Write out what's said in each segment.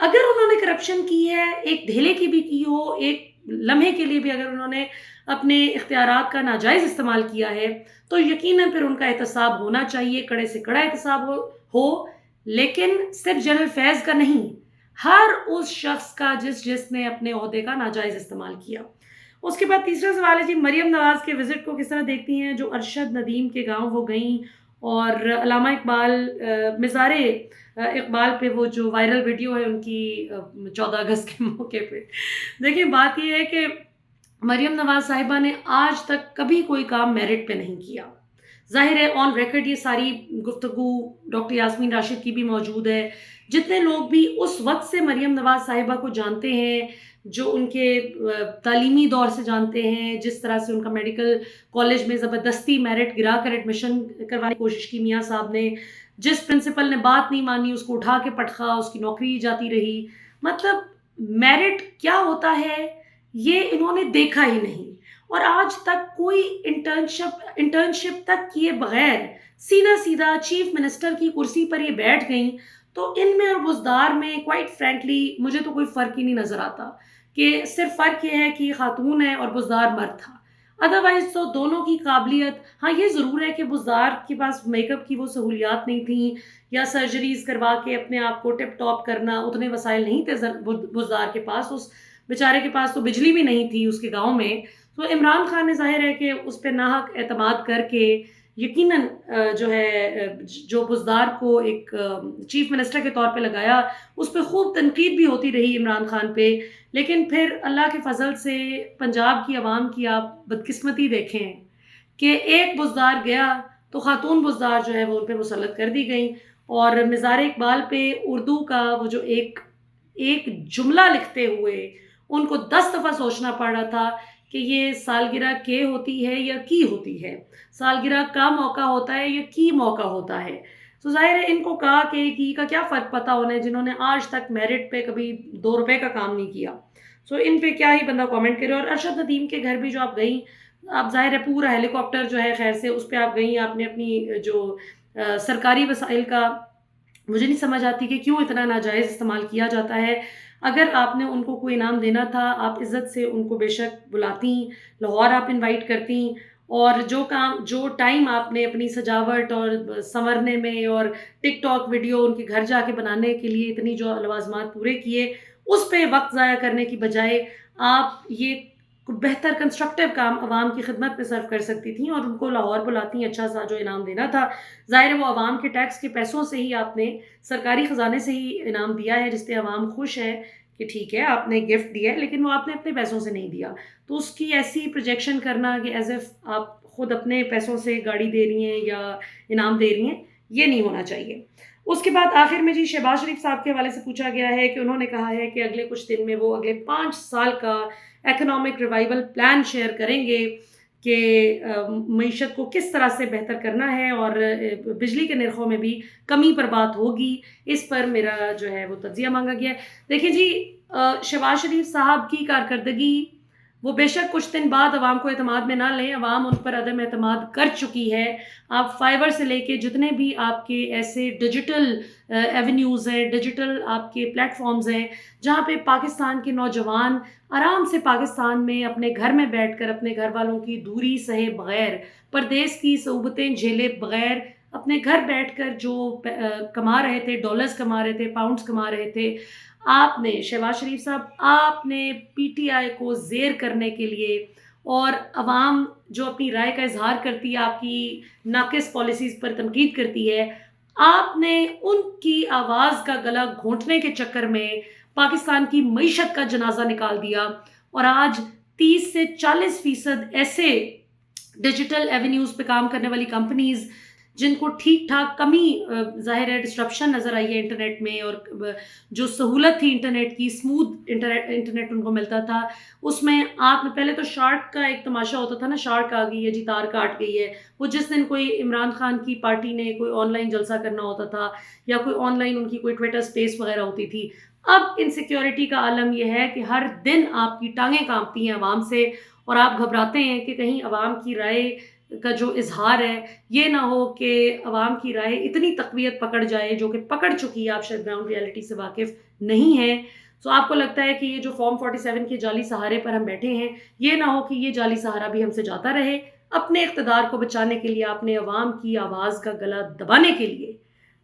اگر انہوں نے کرپشن کی ہے، ایک دھیلے کی بھی کی ہو، ایک لمحے کے لیے بھی اگر انہوں نے اپنے اختیارات کا ناجائز استعمال کیا ہے، تو یقیناً پھر ان کا احتساب ہونا چاہیے، کڑے سے کڑا احتساب ہو، لیکن صرف جنرل فیض کا نہیں، ہر اس شخص کا جس نے اپنے عہدے کا ناجائز استعمال کیا۔ اس کے بعد تیسرا سوال ہے جی، مریم نواز کے وزٹ کو کس طرح دیکھتی ہیں؟ جو ارشد ندیم کے گاؤں وہ گئیں اور علامہ اقبال مزار اقبال پہ وہ جو وائرل ویڈیو ہے ان کی 14 اگست کے موقع پہ، دیکھیں بات یہ ہے کہ مریم نواز صاحبہ نے آج تک کبھی کوئی کام میرٹ پہ نہیں کیا۔ ظاہر ہے آن ریکارڈ یہ ساری گفتگو ڈاکٹر یاسمین راشد کی بھی موجود ہے، جتنے لوگ بھی اس وقت سے مریم نواز صاحبہ کو جانتے ہیں، جو ان کے تعلیمی دور سے جانتے ہیں، جس طرح سے ان کا میڈیکل کالج میں زبردستی میرٹ گرا کر ایڈمیشن کروانے کی کوشش کی میاں صاحب نے، جس پرنسپل نے بات نہیں مانی اس کو اٹھا کے پٹخا، اس کی نوکری جاتی رہی، مطلب میرٹ کیا ہوتا ہے یہ انہوں نے دیکھا ہی نہیں، اور آج تک کوئی انٹرنشپ تک کیے بغیر سیدھا چیف منسٹر کی کرسی پر یہ بیٹھ گئیں، تو ان میں اور بزدار میں کوائٹ فرینکلی مجھے تو کوئی فرق ہی نہیں نظر آتا، کہ صرف فرق یہ ہے کہ یہ خاتون ہے اور بزدار مرد تھا، ادروائز تو دونوں کی قابلیت، ہاں یہ ضرور ہے کہ بزدار کے پاس میک اپ کی وہ سہولیات نہیں تھیں، یا سرجریز کروا کے اپنے آپ کو ٹپ ٹاپ کرنا اتنے وسائل نہیں تھے بزدار کے پاس، اس بیچارے کے پاس تو بجلی بھی نہیں تھی اس کے گاؤں میں، تو عمران خان نے ظاہر ہے کہ اس پہ ناحق اعتماد کر کے یقیناً جو ہے جو بزدار کو ایک چیف منسٹر کے طور پہ لگایا، اس پہ خوب تنقید بھی ہوتی رہی عمران خان پہ، لیکن پھر اللہ کے فضل سے پنجاب کی عوام کی آپ بدقسمتی دیکھیں کہ ایک بزدار گیا تو خاتون بزدار جو ہے وہ ان پہ مسلط کر دی گئیں، اور مزار اقبال پہ اردو کا وہ جو ایک جملہ لکھتے ہوئے ان کو 10 دفعہ سوچنا پڑ رہا تھا کہ یہ سالگرہ کے ہوتی ہے یا کی ہوتی ہے، سالگرہ کا موقع ہوتا ہے یا کی موقع ہوتا ہے، تو ظاہر ہے ان کو کہا کہ کی کا کیا فرق پتہ ہونا ہے جنہوں نے آج تک میرٹ پہ کبھی 2 روپے کا کام نہیں کیا، سو ان پہ کیا ہی بندہ کامنٹ کرے۔ اور ارشد ندیم کے گھر بھی جو آپ گئیں، آپ ظاہر ہے پورا ہیلی کاپٹر جو ہے خیر سے اس پہ آپ گئیں، آپ نے اپنی جو سرکاری وسائل کا مجھے نہیں سمجھ آتی کہ کیوں اتنا ناجائز استعمال کیا جاتا ہے، اگر آپ نے ان کو کوئی انعام دینا تھا آپ عزت سے ان کو بے شک بلاتی، لاہور آپ انوائٹ کرتی، اور جو ٹائم آپ نے اپنی سجاوٹ اور سنورنے میں اور ٹک ٹاک ویڈیو ان کے گھر جا کے بنانے کے لیے اتنی جو لوازمات پورے کیے، اس پہ وقت ضائع کرنے کی بجائے آپ یہ بہتر کنسٹرکٹیو کام عوام کی خدمت میں صرف کر سکتی تھیں اور ان کو لاہور بلاتی، اچھا سا جو انعام دینا تھا، ظاہر ہے وہ عوام کے ٹیکس کے پیسوں سے ہی آپ نے سرکاری خزانے سے ہی انعام دیا ہے، جس پہ عوام خوش ہے کہ ٹھیک ہے آپ نے گفٹ دیا ہے، لیکن وہ آپ نے اپنے پیسوں سے نہیں دیا، تو اس کی ایسی پروجیکشن کرنا کہ ایز ایف آپ خود اپنے پیسوں سے گاڑی دے رہی ہیں یا انعام دے رہی ہیں، یہ نہیں ہونا چاہیے۔ اس کے بعد آخر میں جی شہباز شریف صاحب کے حوالے سے پوچھا گیا ہے کہ انہوں نے کہا ہے کہ اگلے کچھ دن میں وہ اگلے 5 سال کا اکنامک ریوائول پلان شیئر کریں گے کہ معیشت کو کس طرح سے بہتر کرنا ہے، اور بجلی کے نرخوں میں بھی کمی پر بات ہوگی، اس پر میرا جو ہے وہ تجزیہ مانگا گیا ہے۔ دیکھیں جی، شہباز شریف صاحب کی کارکردگی وہ بے شک کچھ دن بعد عوام کو اعتماد میں نہ لیں، عوام ان پر عدم اعتماد کر چکی ہے، آپ فائبر سے لے کے جتنے بھی آپ کے ایسے ڈیجیٹل ایونیوز ہیں، ڈیجیٹل آپ کے پلیٹ فارمز ہیں جہاں پہ پاکستان کے نوجوان آرام سے پاکستان میں اپنے گھر میں بیٹھ کر اپنے گھر والوں کی دوری سہے بغیر، پردیس کی صعوبتیں جھیلے بغیر، اپنے گھر بیٹھ کر جو کما رہے تھے، ڈالرز کما رہے تھے، پاؤنڈز کما رہے تھے، آپ نے شہباز شریف صاحب آپ نے پی ٹی آئی کو زیر کرنے کے لیے، اور عوام جو اپنی رائے کا اظہار کرتی ہے، آپ کی ناقص پالیسیز پر تنقید کرتی ہے، آپ نے ان کی آواز کا گلا گھونٹنے کے چکر میں پاکستان کی معیشت کا جنازہ نکال دیا، اور آج 30 سے 40% ایسے ڈیجیٹل ایونیوز پہ کام کرنے والی کمپنیز جن کو ٹھیک ٹھاک کمی ظاہر ہے ڈسٹرپشن نظر آئی ہے انٹرنیٹ میں، اور جو سہولت تھی انٹرنیٹ کی، اسموتھ انٹرنیٹ ان کو ملتا تھا، اس میں آپ نے پہلے تو شارک کا ایک تماشا ہوتا تھا نا، شارک آ گئی ہے جی، تار کاٹ گئی ہے، وہ جس دن کوئی عمران خان کی پارٹی نے کوئی آن لائن جلسہ کرنا ہوتا تھا یا کوئی آن لائن ان کی کوئی ٹویٹر سپیس وغیرہ ہوتی تھی، اب انسیکیورٹی کا عالم یہ ہے کہ ہر دن آپ کی ٹانگیں کانپتی ہیں عوام سے، اور آپ گھبراتے ہیں کہ کہیں عوام کی رائے کا جو اظہار ہے یہ نہ ہو کہ عوام کی رائے اتنی تقویت پکڑ جائے جو کہ پکڑ چکی ہے، آپ شاید گراؤنڈ ریالٹی سے واقف نہیں ہیں. سو آپ کو لگتا ہے کہ یہ جو فارم 47 کے جعلی سہارے پر ہم بیٹھے ہیں، یہ نہ ہو کہ یہ جعلی سہارا بھی ہم سے جاتا رہے. اپنے اقتدار کو بچانے کے لیے، اپنے عوام کی آواز کا گلا دبانے کے لیے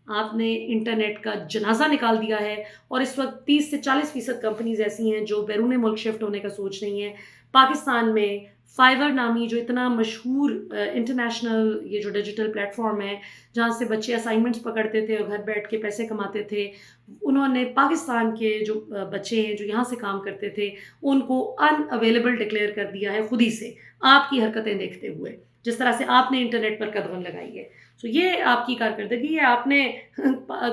آپ نے انٹرنیٹ کا جنازہ نکال دیا ہے. اور اس وقت 30 سے 40% کمپنیز ایسی ہیں جو بیرون ملک شفٹ ہونے کا سوچ رہی ہیں. پاکستان میں فائیور نامی جو اتنا مشہور انٹرنیشنل یہ جو ڈیجیٹل پلیٹ فارم ہے جہاں سے بچے اسائنمنٹس پکڑتے تھے اور گھر بیٹھ کے پیسے کماتے تھے، انہوں نے پاکستان کے جو بچے ہیں جو یہاں سے کام کرتے تھے ان کو ان اویلیبل ڈکلیئر کر دیا ہے خود ہی سے، آپ کی حرکتیں دیکھتے ہوئے، جس طرح سے آپ نے انٹرنیٹ پر قدغن لگائی ہے. سو یہ آپ کی کارکردگی ہے. آپ نے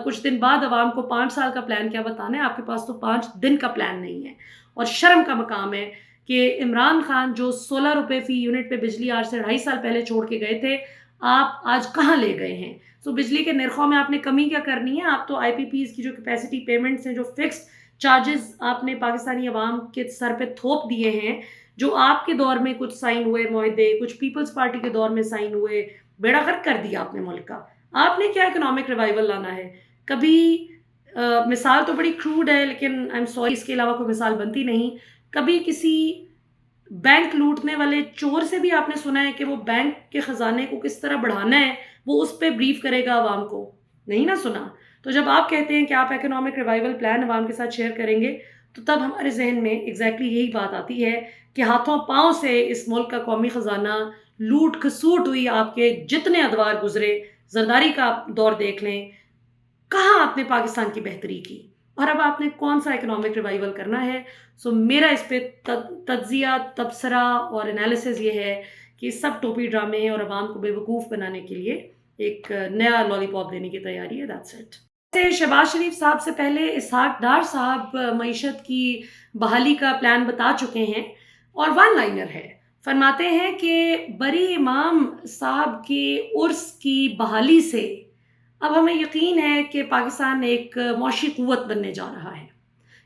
کچھ دن بعد عوام کو 5 سال کا پلان کیا بتانا ہے، آپ کے پاس تو 5 دن کا پلان نہیں ہے. اور شرم کا مقام ہے کہ عمران خان جو 16 روپے فی یونٹ پہ بجلی آج سے 2.5 سال پہلے چھوڑ کے گئے تھے، آپ آج کہاں لے گئے ہیں؟ سو بجلی کے نرخوں میں آپ نے کمی کیا کرنی ہے؟ آپ تو آئی پی پیز کی جو کیپیسٹی پیمنٹس ہیں، جو فکسڈ چارجز آپ نے پاکستانی عوام کے سر پہ تھوپ دیے ہیں، جو آپ کے دور میں کچھ سائن ہوئے معاہدے، کچھ پیپلز پارٹی کے دور میں سائن ہوئے، بیڑا غرق کر دیا آپ نے ملک کا. آپ نے کیا اکنامک ریوائول لانا ہے؟ کبھی مثال تو بڑی کروڈ ہے لیکن آئی ایم سوری اس کے علاوہ کوئی مثال بنتی نہیں. کبھی کسی بینک لوٹنے والے چور سے بھی آپ نے سنا ہے کہ وہ بینک کے خزانے کو کس طرح بڑھانا ہے وہ اس پہ بریف کرے گا عوام کو؟ نہیں نہ سنا. تو جب آپ کہتے ہیں کہ آپ اکنامک ریوائول پلان عوام کے ساتھ شیئر کریں گے تو تب ہمارے ذہن میں ایگزیکٹلی یہی بات آتی ہے کہ ہاتھوں پاؤں سے اس ملک کا قومی خزانہ لوٹ کھسوٹ ہوئی. آپ کے جتنے ادوار گزرے، زرداری کا دور دیکھ لیں، کہاں آپ نے پاکستان کی بہتری کی، اور اب آپ نے کون سا اکنامک ریوائول کرنا ہے؟ سو میرا اس پہ تجزیہ، تبصرہ اور انالیسز یہ ہے کہ سب ٹوپی ڈرامے ہیں اور عوام کو بے وقوف بنانے کے لیے ایک نیا لالی پاپ دینے کی تیاری ہے. That's it. شہباز شریف صاحب سے پہلے اسحاق ڈار صاحب معیشت کی بحالی کا پلان بتا چکے ہیں اور ون لائنر ہے. فرماتے ہیں کہ بری امام صاحب کی عرس کی بحالی سے اب ہمیں یقین ہے کہ پاکستان ایک معاشی قوت بننے جا رہا ہے.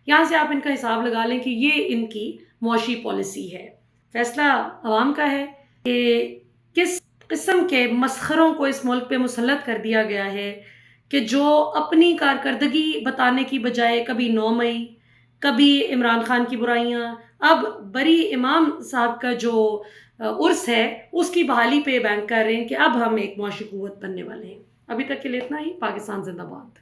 یہاں سے آپ ان کا حساب لگا لیں کہ یہ ان کی معاشی پالیسی ہے. فیصلہ عوام کا ہے کہ کس قسم کے مسخروں کو اس ملک پہ مسلط کر دیا گیا ہے کہ جو اپنی کارکردگی بتانے کی بجائے کبھی 9 مئی، کبھی عمران خان کی برائیاں، اب بری امام صاحب کا جو عرس ہے اس کی بحالی پہ بینک کر رہے ہیں کہ اب ہم ایک معاشی قوت بننے والے ہیں. ابھی تک کے لیے اتنا ہی. پاکستان زندہ باد.